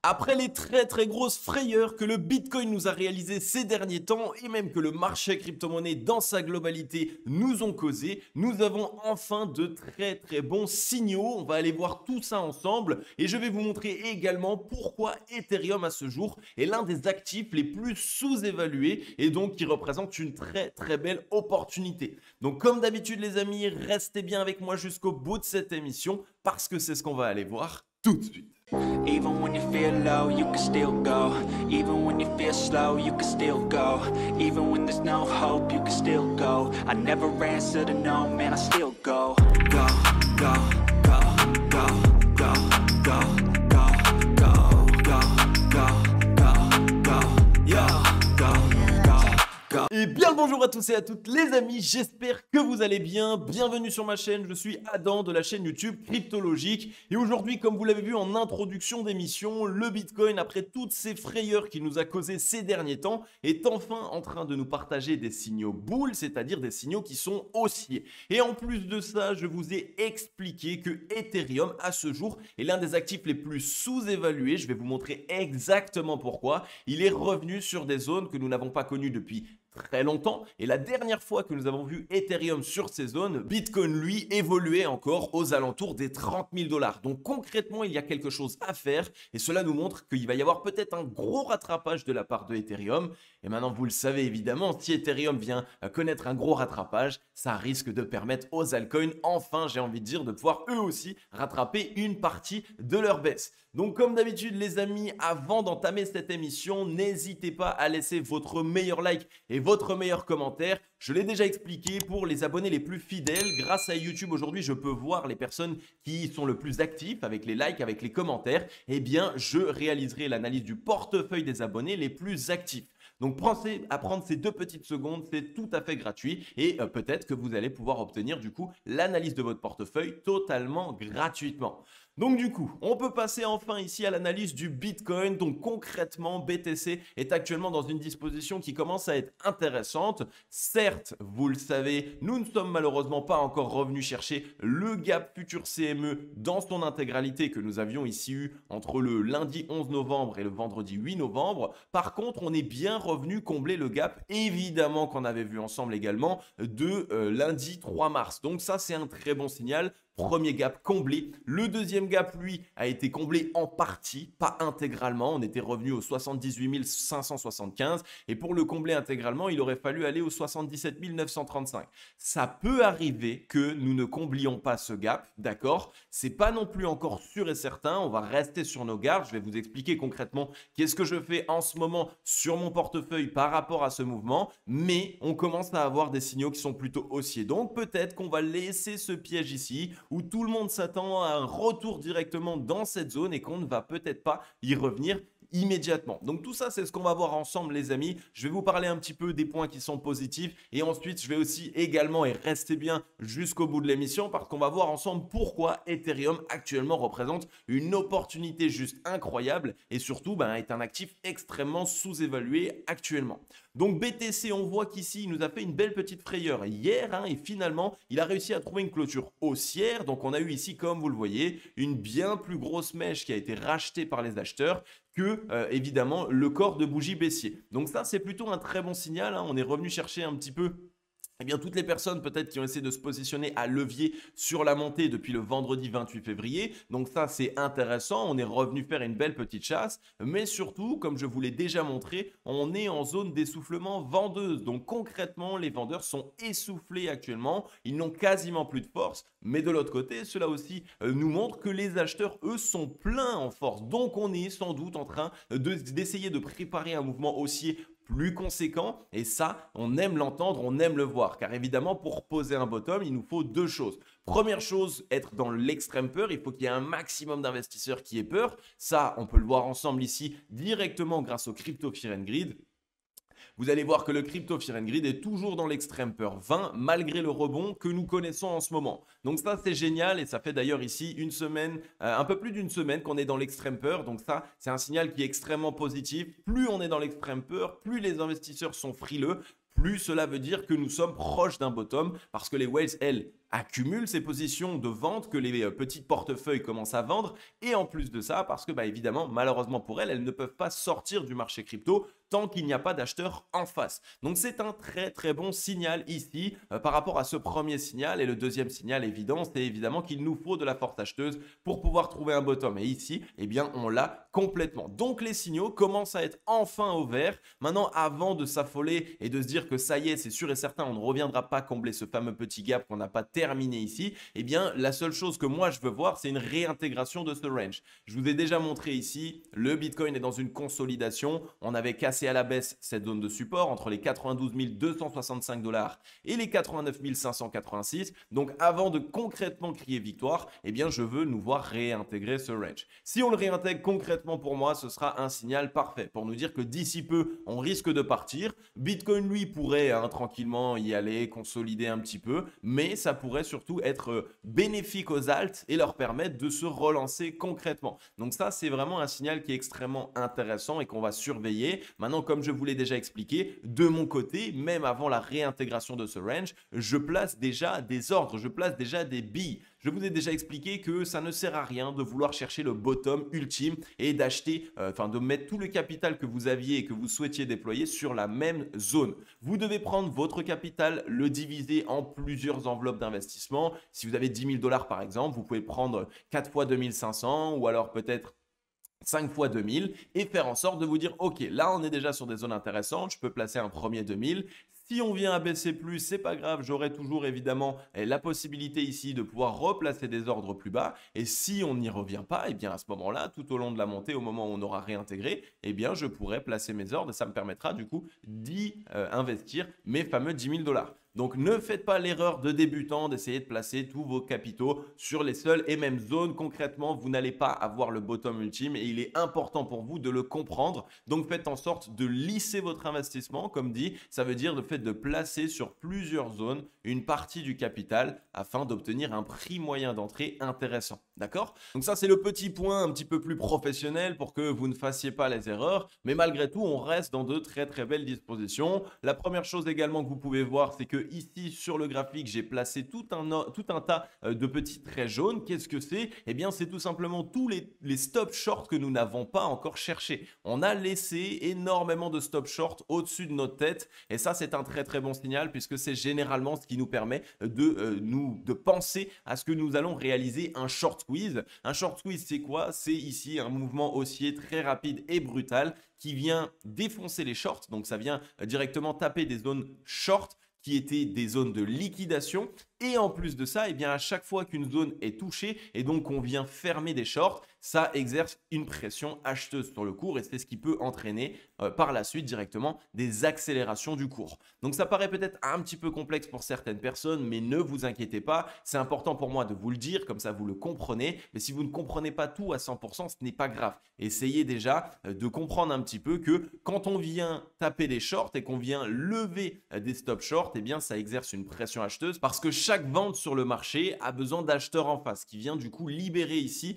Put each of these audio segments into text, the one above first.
Après les très grosses frayeurs que le Bitcoin nous a réalisées ces derniers temps et même que le marché crypto-monnaie dans sa globalité nous ont causé, nous avons enfin de très bons signaux. On va aller voir tout ça ensemble et je vais vous montrer également pourquoi Ethereum à ce jour est l'un des actifs les plus sous-évalués et donc qui représente une très belle opportunité. Donc comme d'habitude les amis, restez bien avec moi jusqu'au bout de cette émission parce que c'est ce qu'on va aller voir tout de suite. Even when you feel low, you can still go. Even when you feel slow, you can still go. Even when there's no hope, you can still go. I never answer to no, man, I still go. Go, go, go, go, go, go, go, go, go, go, go, go, yeah, go, go, go. Et bien le bonjour à tous et à toutes les amis, j'espère que vous allez bien. Bienvenue sur ma chaîne, je suis Adam de la chaîne YouTube Cryptologique. Et aujourd'hui, comme vous l'avez vu en introduction d'émission, le Bitcoin, après toutes ces frayeurs qu'il nous a causées ces derniers temps, est enfin en train de nous partager des signaux bulles, c'est-à-dire des signaux qui sont haussiers. Et en plus de ça, je vous ai expliqué que Ethereum, à ce jour, est l'un des actifs les plus sous-évalués. Je vais vous montrer exactement pourquoi. Il est revenu sur des zones que nous n'avons pas connues depuis très longtemps. Et la dernière fois que nous avons vu Ethereum sur ces zones, Bitcoin, lui, évoluait encore aux alentours des 30 000 $. Donc concrètement, il y a quelque chose à faire et cela nous montre qu'il va y avoir peut-être un gros rattrapage de la part de Ethereum. Et maintenant, vous le savez évidemment, si Ethereum vient connaître un gros rattrapage, ça risque de permettre aux altcoins, enfin, j'ai envie de dire, de pouvoir eux aussi rattraper une partie de leur baisse. Donc comme d'habitude les amis, avant d'entamer cette émission, n'hésitez pas à laisser votre meilleur like et votre meilleur commentaire. Je l'ai déjà expliqué pour les abonnés les plus fidèles. Grâce à YouTube aujourd'hui, je peux voir les personnes qui sont le plus actifs avec les likes, avec les commentaires. Eh bien, je réaliserai l'analyse du portefeuille des abonnés les plus actifs. Donc pensez à prendre ces 2 petites secondes, c'est tout à fait gratuit et peut-être que vous allez pouvoir obtenir du coup l'analyse de votre portefeuille totalement gratuitement. Donc du coup, on peut passer enfin ici à l'analyse du Bitcoin. Donc concrètement, BTC est actuellement dans une disposition qui commence à être intéressante. Certes, vous le savez, nous ne sommes malheureusement pas encore revenus chercher le gap futur CME dans son intégralité que nous avions ici eu entre le lundi 11 novembre et le vendredi 8 novembre. Par contre, on est bien revenu combler le gap, évidemment qu'on avait vu ensemble également, de lundi 3 mars. Donc ça, c'est un très bon signal. Premier gap comblé. Le deuxième gap, lui, a été comblé en partie, pas intégralement. On était revenu aux 78 575 et pour le combler intégralement, il aurait fallu aller aux 77 935. Ça peut arriver que nous ne comblions pas ce gap, d'accord? C'est pas non plus encore sûr et certain. On va rester sur nos gardes. Je vais vous expliquer concrètement qu'est-ce que je fais en ce moment sur mon portefeuille par rapport à ce mouvement, mais on commence à avoir des signaux qui sont plutôt haussiers. Donc peut-être qu'on va laisser ce piège ici où tout le monde s'attend à un retour directement dans cette zone et qu'on ne va peut-être pas y revenir immédiatement. Donc tout ça, c'est ce qu'on va voir ensemble les amis. Je vais vous parler un petit peu des points qui sont positifs et ensuite je vais aussi également, et restez bien jusqu'au bout de l'émission parce qu'on va voir ensemble pourquoi Ethereum actuellement représente une opportunité juste incroyable et surtout est un actif extrêmement sous-évalué actuellement. Donc BTC, on voit qu'ici, il nous a fait une belle petite frayeur hier et finalement, il a réussi à trouver une clôture haussière. Donc on a eu ici, comme vous le voyez, une bien plus grosse mèche qui a été rachetée par les acheteurs que évidemment le corps de bougie baissier. Donc ça, c'est plutôt un très bon signal. On est revenu chercher un petit peu toutes les personnes peut-être qui ont essayé de se positionner à levier sur la montée depuis le vendredi 28 février. Donc ça, c'est intéressant. On est revenu faire une belle petite chasse. Mais surtout, comme je vous l'ai déjà montré, on est en zone d'essoufflement vendeuse. Donc concrètement, les vendeurs sont essoufflés actuellement. Ils n'ont quasiment plus de force. Mais de l'autre côté, cela aussi nous montre que les acheteurs, eux, sont pleins en force. Donc on est sans doute en train d'essayer de préparer un mouvement haussier plus conséquent et ça, on aime l'entendre, on aime le voir car évidemment, pour poser un bottom, il nous faut 2 choses. Première chose, être dans l'extrême peur, il faut qu'il y ait un maximum d'investisseurs qui aient peur. Ça, on peut le voir ensemble ici directement grâce au Crypto Fear and Greed. Vous allez voir que le Crypto Fear and Greed est toujours dans l'extrême peur 20 malgré le rebond que nous connaissons en ce moment. Donc ça, c'est génial et ça fait d'ailleurs ici une semaine, un peu plus d'une semaine qu'on est dans l'extrême peur. Donc ça, c'est un signal qui est extrêmement positif. Plus on est dans l'extrême peur, plus les investisseurs sont frileux, plus cela veut dire que nous sommes proches d'un bottom parce que les whales, elles, accumulent ces positions de vente, que les petits portefeuilles commencent à vendre. Et en plus de ça, parce que évidemment, malheureusement pour elles, elles ne peuvent pas sortir du marché crypto tant qu'il n'y a pas d'acheteur en face. Donc c'est un très très bon signal ici par rapport à ce premier signal. Et le deuxième signal évident, c'est évidemment qu'il nous faut de la force acheteuse pour pouvoir trouver un bottom. Et ici, eh bien, on l'a complètement. Donc les signaux commencent à être enfin au vert. Maintenant, avant de s'affoler et de se dire que ça y est, c'est sûr et certain, on ne reviendra pas combler ce fameux petit gap qu'on n'a pas terminé ici, eh bien, la seule chose que moi je veux voir, c'est une réintégration de ce range. Je vous ai déjà montré ici, le Bitcoin est dans une consolidation. On avait cassé à la baisse cette zone de support entre les 92 265 $ et les 89 586. Donc avant de concrètement crier victoire, eh bien je veux nous voir réintégrer ce range. Si on le réintègre concrètement, pour moi, ce sera un signal parfait pour nous dire que d'ici peu, on risque de partir. Bitcoin, lui, pourrait tranquillement y aller, consolider un petit peu, mais ça pourrait surtout être bénéfique aux alts et leur permettre de se relancer concrètement. Donc ça, c'est vraiment un signal qui est extrêmement intéressant et qu'on va surveiller. Maintenant, comme je vous l'ai déjà expliqué, de mon côté, même avant la réintégration de ce range, je place déjà des ordres, je place déjà des billes. Je vous ai déjà expliqué que ça ne sert à rien de vouloir chercher le bottom ultime et d'acheter, de mettre tout le capital que vous aviez et que vous souhaitiez déployer sur la même zone. Vous devez prendre votre capital, le diviser en plusieurs enveloppes d'investissement. Si vous avez 10 000 $ par exemple, vous pouvez prendre 4 fois 2500 ou alors peut-être 5 fois 2000 et faire en sorte de vous dire ok, là on est déjà sur des zones intéressantes, je peux placer un premier 2000. Si on vient à baisser plus, c'est pas grave, j'aurai toujours évidemment la possibilité ici de pouvoir replacer des ordres plus bas. Et si on n'y revient pas, et bien à ce moment-là, tout au long de la montée, au moment où on aura réintégré, et bien je pourrai placer mes ordres et ça me permettra du coup d'y investir mes fameux 10 000 $. Donc ne faites pas l'erreur de débutant d'essayer de placer tous vos capitaux sur les seules et mêmes zones. Concrètement, vous n'allez pas avoir le bottom ultime et il est important pour vous de le comprendre. Donc faites en sorte de lisser votre investissement, comme dit. Ça veut dire le fait de placer sur plusieurs zones une partie du capital afin d'obtenir un prix moyen d'entrée intéressant. D'accord? Donc ça, c'est le petit point un petit peu plus professionnel pour que vous ne fassiez pas les erreurs. Mais malgré tout, on reste dans de très très belles dispositions. La première chose également que vous pouvez voir, c'est que ici sur le graphique, j'ai placé tout un tas de petits traits jaunes. Qu'est-ce que c'est? Eh bien, c'est tout simplement tous les stop short que nous n'avons pas encore cherchés. On a laissé énormément de stop short au-dessus de notre tête et ça, c'est un très très bon signal puisque c'est généralement ce qui nous permet de penser à ce que nous allons réaliser un short squeeze. Un short squeeze, c'est quoi? C'est ici un mouvement haussier très rapide et brutal qui vient défoncer les shorts. Donc, ça vient directement taper des zones short qui étaient des zones de liquidation. Et en plus de ça, eh bien, à chaque fois qu'une zone est touchée et donc qu'on vient fermer des shorts, ça exerce une pression acheteuse sur le cours et c'est ce qui peut entraîner par la suite directement des accélérations du cours. Donc ça paraît peut-être un petit peu complexe pour certaines personnes, mais ne vous inquiétez pas, c'est important pour moi de vous le dire, comme ça vous le comprenez. Mais si vous ne comprenez pas tout à 100%, ce n'est pas grave. Essayez déjà de comprendre un petit peu que quand on vient taper des shorts et qu'on vient lever des stop shorts, eh bien ça exerce une pression acheteuse parce que chaque vente sur le marché a besoin d'acheteurs en face qui vient du coup libérer ici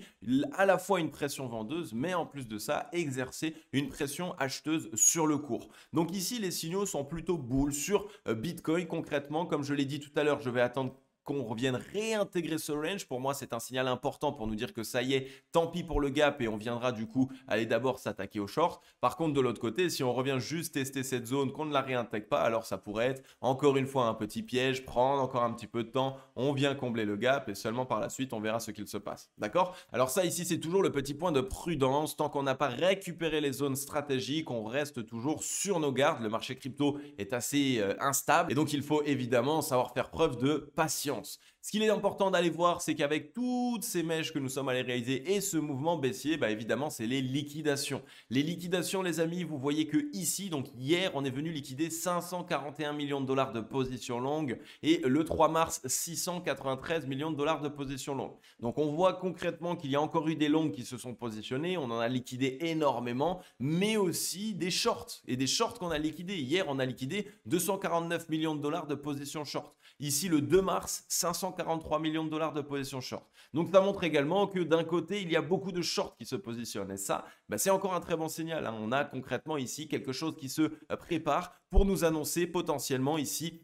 à la fois une pression vendeuse, mais en plus de ça, exercer une pression acheteuse sur le cours. Donc ici, les signaux sont plutôt bulles sur Bitcoin. Concrètement, comme je l'ai dit tout à l'heure, je vais attendre qu'on revienne réintégrer ce range. Pour moi, c'est un signal important pour nous dire que ça y est, tant pis pour le gap et on viendra du coup aller d'abord s'attaquer au short. Par contre, de l'autre côté, si on revient juste tester cette zone, qu'on ne la réintègre pas, alors ça pourrait être encore une fois un petit piège, prendre encore un petit peu de temps, on vient combler le gap et seulement par la suite, on verra ce qu'il se passe. D'accord? Alors ça ici, c'est toujours le petit point de prudence. Tant qu'on n'a pas récupéré les zones stratégiques, on reste toujours sur nos gardes. Le marché crypto est assez instable et donc il faut évidemment savoir faire preuve de patience. Ce qu'il est important d'aller voir, c'est qu'avec toutes ces mèches que nous sommes allés réaliser et ce mouvement baissier, évidemment, c'est les liquidations. Les liquidations, les amis, vous voyez que ici, donc hier, on est venu liquider 541 millions de dollars de position longue et le 3 mars, 693 millions de dollars de position longue. Donc, on voit concrètement qu'il y a encore eu des longues qui se sont positionnées. On en a liquidé énormément, mais aussi des shorts et des shorts qu'on a liquidés. Hier, on a liquidé 249 millions de dollars de position short. Ici, le 2 mars, 543 millions de dollars de position short. Donc, ça montre également que d'un côté, il y a beaucoup de shorts qui se positionnent. Et ça, c'est encore un très bon signal, hein. On a concrètement ici quelque chose qui se prépare pour nous annoncer potentiellement ici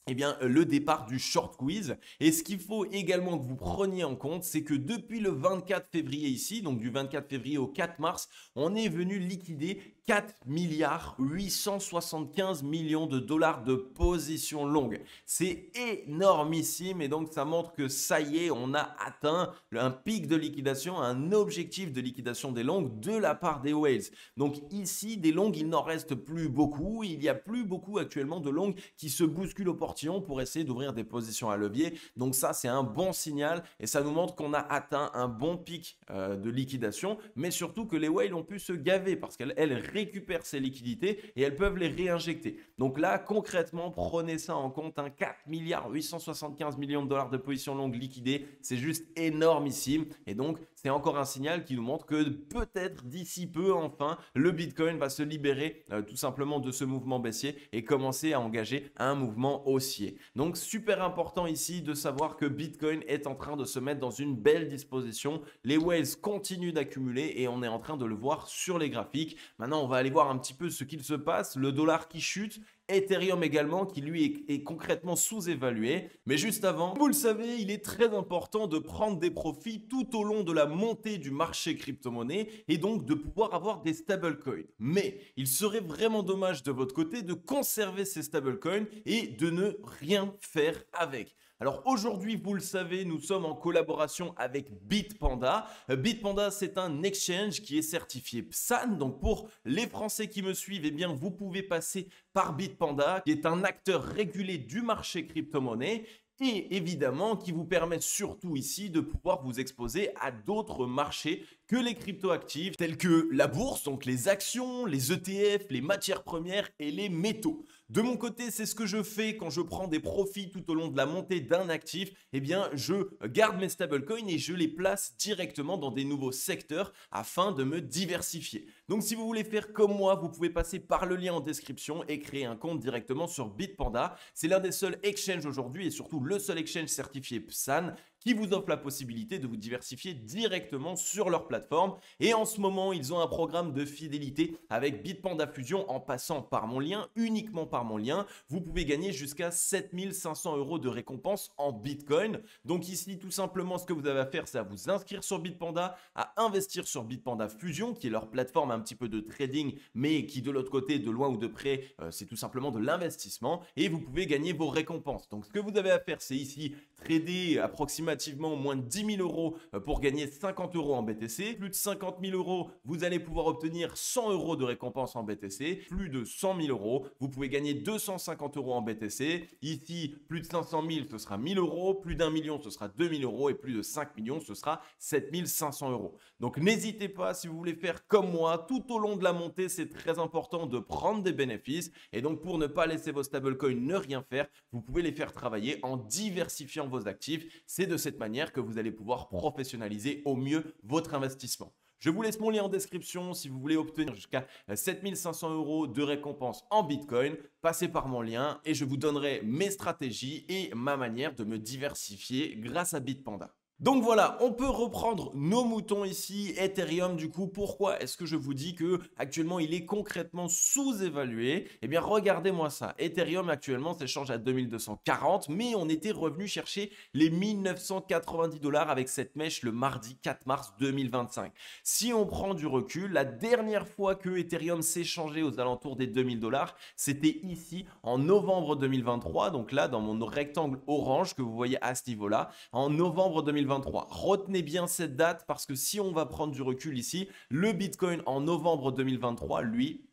eh bien, le départ du short quiz. Et ce qu'il faut également que vous preniez en compte, c'est que depuis le 24 février ici, donc du 24 février au 4 mars, on est venu liquider 4 milliards 875 millions de dollars de position longue. C'est énormissime et donc ça montre que ça y est, on a atteint un pic de liquidation, un objectif de liquidation des longues de la part des whales. Donc ici, des longues, il n'en reste plus beaucoup. Il n'y a plus beaucoup actuellement de longues qui se bousculent au portillon pour essayer d'ouvrir des positions à levier. Donc ça, c'est un bon signal et ça nous montre qu'on a atteint un bon pic de liquidation, mais surtout que les whales ont pu se gaver parce qu'elles récupèrent ces liquidités et elles peuvent les réinjecter. Donc là, concrètement, prenez ça en compte, 4 milliards 875 millions de dollars de position longue liquidée, c'est juste énormissime. Et donc, c'est encore un signal qui nous montre que peut-être d'ici peu, enfin, le Bitcoin va se libérer tout simplement de ce mouvement baissier et commencer à engager un mouvement haussier. Donc, super important ici de savoir que Bitcoin est en train de se mettre dans une belle disposition. Les whales continuent d'accumuler et on est en train de le voir sur les graphiques. Maintenant, on va aller voir un petit peu ce qu'il se passe. Le dollar qui chute. Ethereum également qui lui est concrètement sous-évalué. Mais juste avant, vous le savez, il est très important de prendre des profits tout au long de la montée du marché crypto-monnaie et donc de pouvoir avoir des stablecoins. Mais il serait vraiment dommage de votre côté de conserver ces stablecoins et de ne rien faire avec. Alors aujourd'hui, vous le savez, nous sommes en collaboration avec Bitpanda. Bitpanda, c'est un exchange qui est certifié PSAN. Donc pour les Français qui me suivent, eh bien, vous pouvez passer par Bitpanda, qui est un acteur régulé du marché crypto-monnaie et évidemment qui vous permet surtout ici de pouvoir vous exposer à d'autres marchés que les crypto-actifs tels que la bourse, donc les actions, les ETF, les matières premières et les métaux. De mon côté, c'est ce que je fais quand je prends des profits tout au long de la montée d'un actif. Eh bien, je garde mes stablecoins et je les place directement dans des nouveaux secteurs afin de me diversifier. Donc, si vous voulez faire comme moi, vous pouvez passer par le lien en description et créer un compte directement sur Bitpanda. C'est l'un des seuls exchanges aujourd'hui et surtout le seul exchange certifié PSAN qui vous offre la possibilité de vous diversifier directement sur leur plateforme. Et en ce moment, ils ont un programme de fidélité avec Bitpanda Fusion en passant par mon lien, uniquement par mon lien. Vous pouvez gagner jusqu'à 7500 € de récompense en Bitcoin. Donc ici, tout simplement, ce que vous avez à faire, c'est à vous inscrire sur Bitpanda, à investir sur Bitpanda Fusion, qui est leur plateforme un petit peu de trading, mais qui de l'autre côté, de loin ou de près, c'est tout simplement de l'investissement. Et vous pouvez gagner vos récompenses. Donc ce que vous avez à faire, c'est ici trader approximativement moins de 10 000 € pour gagner 50 € en BTC. Plus de 50 000 €, vous allez pouvoir obtenir 100 € de récompense en BTC. Plus de 100 000 €, vous pouvez gagner 250 € en BTC. Ici, plus de 500 000, ce sera 1000 €. Plus d'1 million, ce sera 2000 €. Et plus de 5 millions, ce sera 7500 €. Donc n'hésitez pas, si vous voulez faire comme moi, tout au long de la montée, c'est très important de prendre des bénéfices. Et donc pour ne pas laisser vos stablecoins ne rien faire, vous pouvez les faire travailler en diversifiant vos actifs. C'est de cette manière que vous allez pouvoir professionnaliser au mieux votre investissement. Je vous laisse mon lien en description si vous voulez obtenir jusqu'à 7500 € de récompense en Bitcoin. Passez par mon lien et je vous donnerai mes stratégies et ma manière de me diversifier grâce à Bitpanda. Donc voilà, on peut reprendre nos moutons ici. Ethereum, du coup, pourquoi est-ce que je vous dis que actuellement il est concrètement sous-évalué? Eh bien, regardez-moi ça. Ethereum actuellement s'échange à 2240, mais on était revenu chercher les 1990 $ avec cette mèche le mardi 4 mars 2025. Si on prend du recul, la dernière fois que Ethereum s'échangeait aux alentours des 2000 $, c'était ici en novembre 2023. Donc là, dans mon rectangle orange que vous voyez à ce niveau-là, en novembre 2023. Retenez bien cette date parce que si on va prendre du recul ici, le Bitcoin en novembre 2023, lui,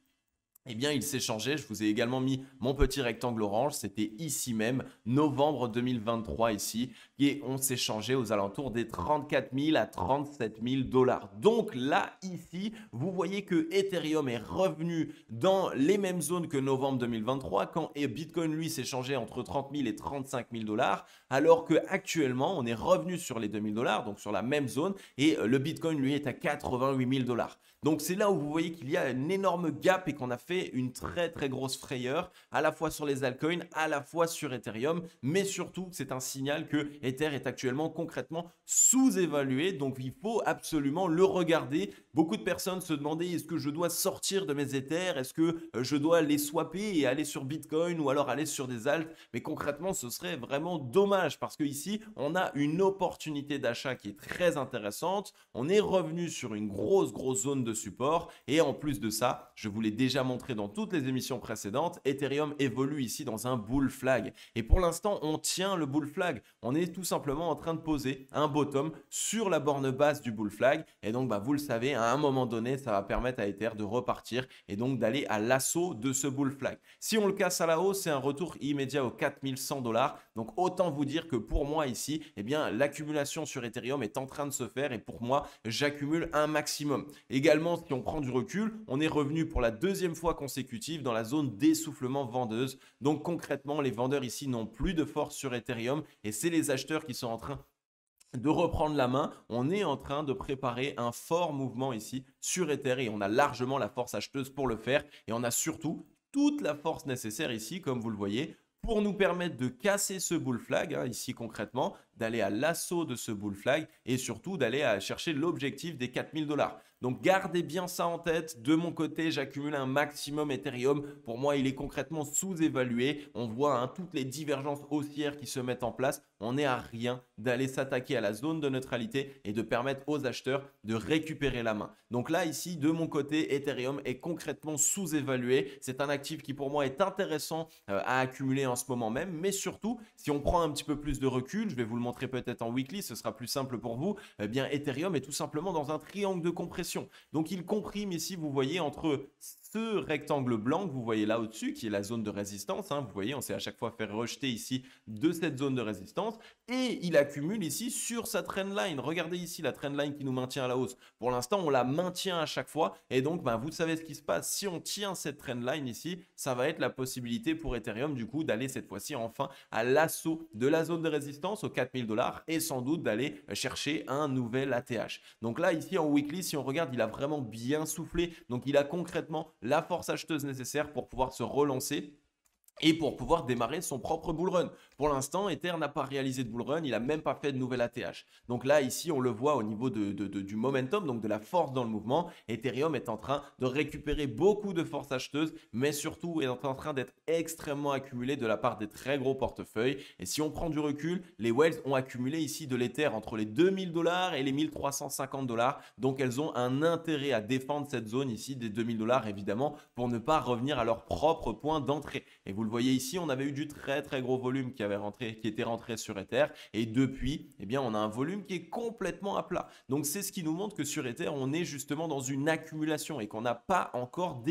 eh bien, il s'est changé. Je vous ai également mis mon petit rectangle orange. C'était ici même, novembre 2023 ici. Et on s'est changé aux alentours des 34 000 à 37 000 $. Donc là, ici, vous voyez que Ethereum est revenu dans les mêmes zones que novembre 2023 quand Bitcoin, lui, s'est changé entre 30 000 et 35 000 $. Alors qu'actuellement, on est revenu sur les 2000 $, donc sur la même zone. Et le Bitcoin, lui, est à 88 000 $. Donc c'est là où vous voyez qu'il y a un énorme gap et qu'on a fait une très très grosse frayeur à la fois sur les altcoins, à la fois sur Ethereum, mais surtout c'est un signal que Ether est actuellement concrètement sous-évalué, donc il faut absolument le regarder. Beaucoup de personnes se demandaient est-ce que je dois sortir de mes Ethers, est-ce que je dois les swapper et aller sur Bitcoin ou alors aller sur des alts, mais concrètement ce serait vraiment dommage parce que ici on a une opportunité d'achat qui est très intéressante, on est revenu sur une grosse zone de support et en plus de ça, je vous l'ai déjà montré dans toutes les émissions précédentes, Ethereum évolue ici dans un bull flag et pour l'instant on tient le bull flag, on est tout simplement en train de poser un bottom sur la borne basse du bull flag et donc vous le savez, à un moment donné ça va permettre à Ether de repartir et donc d'aller à l'assaut de ce bull flag. Si on le casse à la hausse, c'est un retour immédiat aux 4100 $, donc autant vous dire que pour moi ici, eh bien l'accumulation sur Ethereum est en train de se faire et pour moi j'accumule un maximum. Également, si on prend du recul, on est revenu pour la deuxième fois consécutive dans la zone d'essoufflement vendeuse. Donc concrètement, les vendeurs ici n'ont plus de force sur Ethereum et c'est les acheteurs qui sont en train de reprendre la main. On est en train de préparer un fort mouvement ici sur Ether et on a largement la force acheteuse pour le faire et on a surtout toute la force nécessaire ici, comme vous le voyez, pour nous permettre de casser ce bull flag, ici concrètement, d'aller à l'assaut de ce bull flag et surtout d'aller à chercher l'objectif des 4000 $. Donc gardez bien ça en tête. De mon côté, j'accumule un maximum Ethereum. Pour moi, il est concrètement sous-évalué. On voit toutes les divergences haussières qui se mettent en place. On n'est à rien d'aller s'attaquer à la zone de neutralité et de permettre aux acheteurs de récupérer la main. Donc là, ici, de mon côté, Ethereum est concrètement sous-évalué. C'est un actif qui pour moi est intéressant à accumuler en ce moment même. Mais surtout, si on prend un petit peu plus de recul, je vais vous le montrer peut-être en weekly, ce sera plus simple pour vous. Eh bien, Ethereum est tout simplement dans un triangle de compression. Donc, il comprime ici, vous voyez, entre ce rectangle blanc que vous voyez là au-dessus, qui est la zone de résistance. Vous voyez, on s'est à chaque fois fait rejeter ici de cette zone de résistance. Et il accumule ici sur sa trendline. Regardez ici la trendline qui nous maintient à la hausse. Pour l'instant, on la maintient à chaque fois. Et donc, vous savez ce qui se passe. Si on tient cette trendline ici, ça va être la possibilité pour Ethereum, du coup, d'aller cette fois-ci enfin à l'assaut de la zone de résistance aux 4000 $ et sans doute d'aller chercher un nouvel ATH. Donc là, ici en weekly, si on regarde, il a vraiment bien soufflé. Donc, il a concrètement la force acheteuse nécessaire pour pouvoir se relancer et pour pouvoir démarrer son propre bull run. Pour l'instant, Ether n'a pas réalisé de bull run, il n'a même pas fait de nouvel ATH. Donc là, ici, on le voit au niveau du momentum, donc de la force dans le mouvement. Ethereum est en train de récupérer beaucoup de force acheteuse, mais surtout est en train d'être extrêmement accumulé de la part des très gros portefeuilles. Et si on prend du recul, les whales ont accumulé ici de l'Ether entre les 2000 $ et les 1350 $. Donc elles ont un intérêt à défendre cette zone ici des 2000 $ évidemment pour ne pas revenir à leur propre point d'entrée. Et vous le voyez ici, on avait eu du très gros volume qui était rentré sur Ether et depuis, eh bien, on a un volume qui est complètement à plat. Donc c'est ce qui nous montre que sur Ether, on est justement dans une accumulation et qu'on n'a pas encore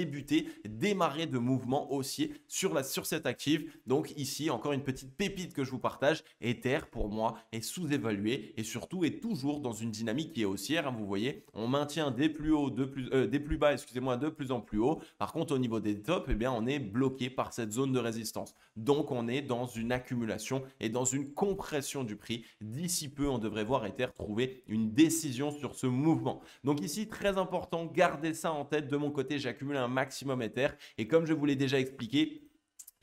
démarré de mouvement haussier sur cet actif. Donc ici, encore une petite pépite que je vous partage, Ether pour moi est sous-évalué et surtout est toujours dans une dynamique qui est haussière. Vous voyez, on maintient des plus hauts, des plus bas, excusez-moi, de plus en plus haut. Par contre, au niveau des tops, eh bien, on est bloqué par cette zone de résistance. Donc, on est dans une accumulation et dans une compression du prix. D'ici peu, on devrait voir Ether trouver une décision sur ce mouvement. Donc ici, très important, gardez ça en tête. De mon côté, j'accumule un maximum Ether et comme je vous l'ai déjà expliqué,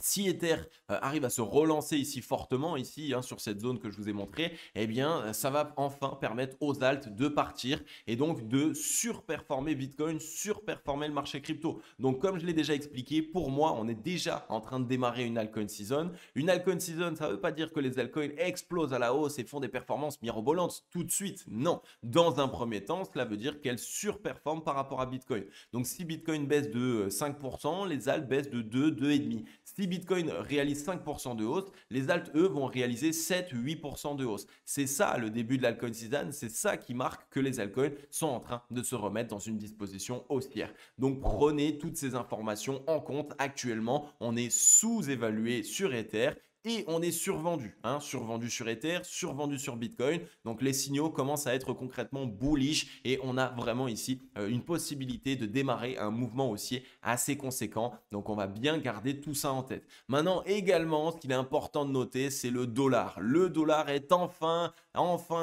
si Ether arrive à se relancer ici fortement, ici sur cette zone que je vous ai montré, eh bien ça va enfin permettre aux alts de partir et donc de surperformer Bitcoin, surperformer le marché crypto. Donc comme je l'ai déjà expliqué, pour moi, on est déjà en train de démarrer une altcoin season. Une altcoin season, ça ne veut pas dire que les altcoins explosent à la hausse et font des performances mirobolantes tout de suite. Non, dans un premier temps, cela veut dire qu'elles surperforment par rapport à Bitcoin. Donc si Bitcoin baisse de 5%, les alts baissent de 2, 2,5%. Si Bitcoin réalise 5% de hausse, les alts, eux, vont réaliser 7-8% de hausse. C'est ça le début de l'altcoin season, c'est ça qui marque que les altcoins sont en train de se remettre dans une disposition haussière. Donc prenez toutes ces informations en compte. Actuellement, on est sous-évalué sur Ether et on est survendu, hein, survendu sur Ether, survendu sur Bitcoin. Donc les signaux commencent à être concrètement bullish et on a vraiment ici une possibilité de démarrer un mouvement haussier assez conséquent. Donc on va bien garder tout ça en tête. Maintenant également, ce qu'il est important de noter, c'est le dollar. Le dollar est enfin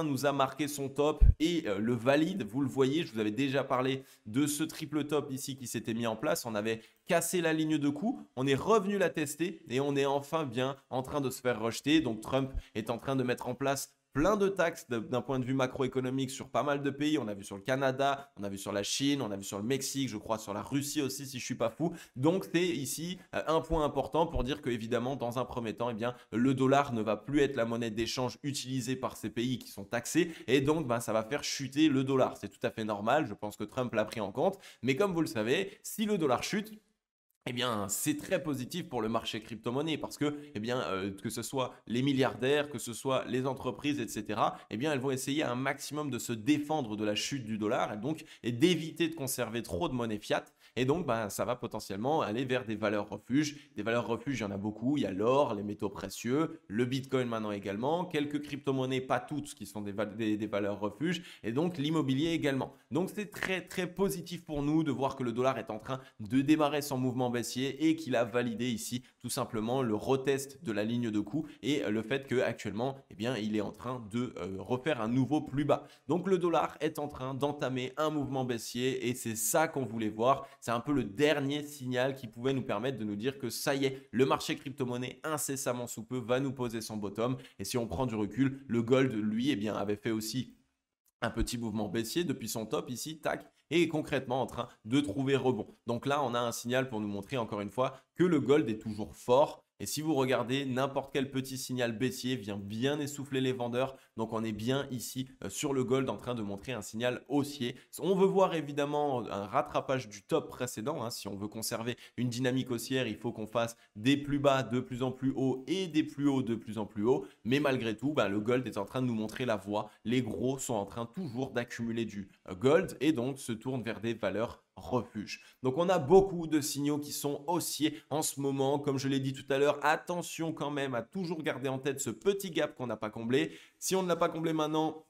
nous a marqué son top et le valide. Vous le voyez, je vous avais déjà parlé de ce triple top ici qui s'était mis en place. On avait cassé la ligne de coup, on est revenu la tester et on est enfin bien en train de se faire rejeter. Donc Trump est en train de mettre en place plein de taxes d'un point de vue macroéconomique sur pas mal de pays. On a vu sur le Canada, on a vu sur la Chine, on a vu sur le Mexique, je crois sur la Russie aussi si je suis pas fou. Donc c'est ici un point important pour dire que évidemment dans un premier temps, eh bien, le dollar ne va plus être la monnaie d'échange utilisée par ces pays qui sont taxés et donc ça va faire chuter le dollar. C'est tout à fait normal, je pense que Trump l'a pris en compte. Mais comme vous le savez, si le dollar chute, eh bien, c'est très positif pour le marché crypto-monnaie parce que, eh bien, que ce soit les milliardaires, que ce soit les entreprises, etc., eh bien, elles vont essayer un maximum de se défendre de la chute du dollar et donc d'éviter de conserver trop de monnaie fiat. Et donc, ça va potentiellement aller vers des valeurs refuges. Des valeurs refuges, il y en a beaucoup. Il y a l'or, les métaux précieux, le Bitcoin maintenant également, quelques crypto-monnaies, pas toutes, qui sont des valeurs refuges, et donc l'immobilier également. Donc, c'est très, très positif pour nous de voir que le dollar est en train de démarrer son mouvement baissier et qu'il a validé ici tout simplement le retest de la ligne de coup et le fait qu'actuellement, eh bien, il est en train de refaire un nouveau plus bas. Donc, le dollar est en train d'entamer un mouvement baissier et c'est ça qu'on voulait voir. C'est un peu le dernier signal qui pouvait nous permettre de nous dire que ça y est, le marché crypto-monnaie incessamment sous peu va nous poser son bottom. Et si on prend du recul, le gold, lui, eh bien, avait fait aussi un petit mouvement baissier depuis son top ici, tac, et est concrètement en train de trouver rebond. Donc là, on a un signal pour nous montrer encore une fois que le gold est toujours fort. Et si vous regardez, n'importe quel petit signal baissier vient bien essouffler les vendeurs. Donc on est bien ici sur le gold en train de montrer un signal haussier. On veut voir évidemment un rattrapage du top précédent, hein. Si on veut conserver une dynamique haussière, il faut qu'on fasse des plus bas de plus en plus haut et des plus hauts de plus en plus haut. Mais malgré tout, le gold est en train de nous montrer la voie. Les gros sont en train toujours d'accumuler du gold et donc se tournent vers des valeurs refuge. Donc on a beaucoup de signaux qui sont haussiers en ce moment. Comme je l'ai dit tout à l'heure, attention quand même à toujours garder en tête ce petit gap qu'on n'a pas comblé. Si on ne l'a pas comblé maintenant,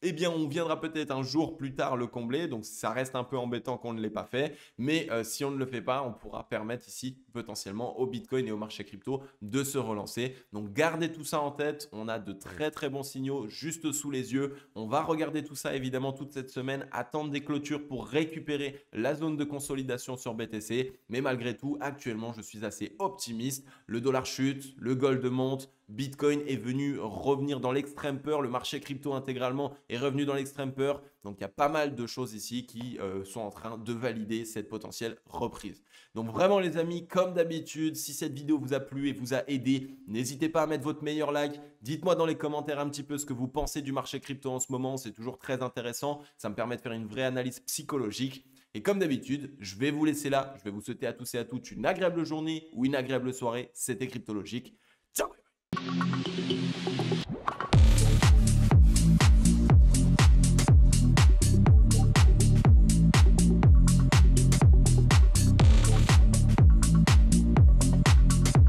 eh bien, on viendra peut-être un jour plus tard le combler. Donc, ça reste un peu embêtant qu'on ne l'ait pas fait. Mais si on ne le fait pas, on pourra permettre ici potentiellement au Bitcoin et au marché crypto de se relancer. Donc, gardez tout ça en tête. On a de très, très bons signaux juste sous les yeux. On va regarder tout ça évidemment toute cette semaine, attendre des clôtures pour récupérer la zone de consolidation sur BTC. Mais malgré tout, actuellement, je suis assez optimiste. Le dollar chute, le gold monte. Bitcoin est venu revenir dans l'extrême peur, le marché crypto intégralement est revenu dans l'extrême peur. Donc, il y a pas mal de choses ici qui sont en train de valider cette potentielle reprise. Donc, vraiment les amis, comme d'habitude, si cette vidéo vous a plu et vous a aidé, n'hésitez pas à mettre votre meilleur like. Dites-moi dans les commentaires un petit peu ce que vous pensez du marché crypto en ce moment. C'est toujours très intéressant. Ça me permet de faire une vraie analyse psychologique. Et comme d'habitude, je vais vous laisser là. Je vais vous souhaiter à tous et à toutes une agréable journée ou une agréable soirée. C'était Cryptologique. Ciao!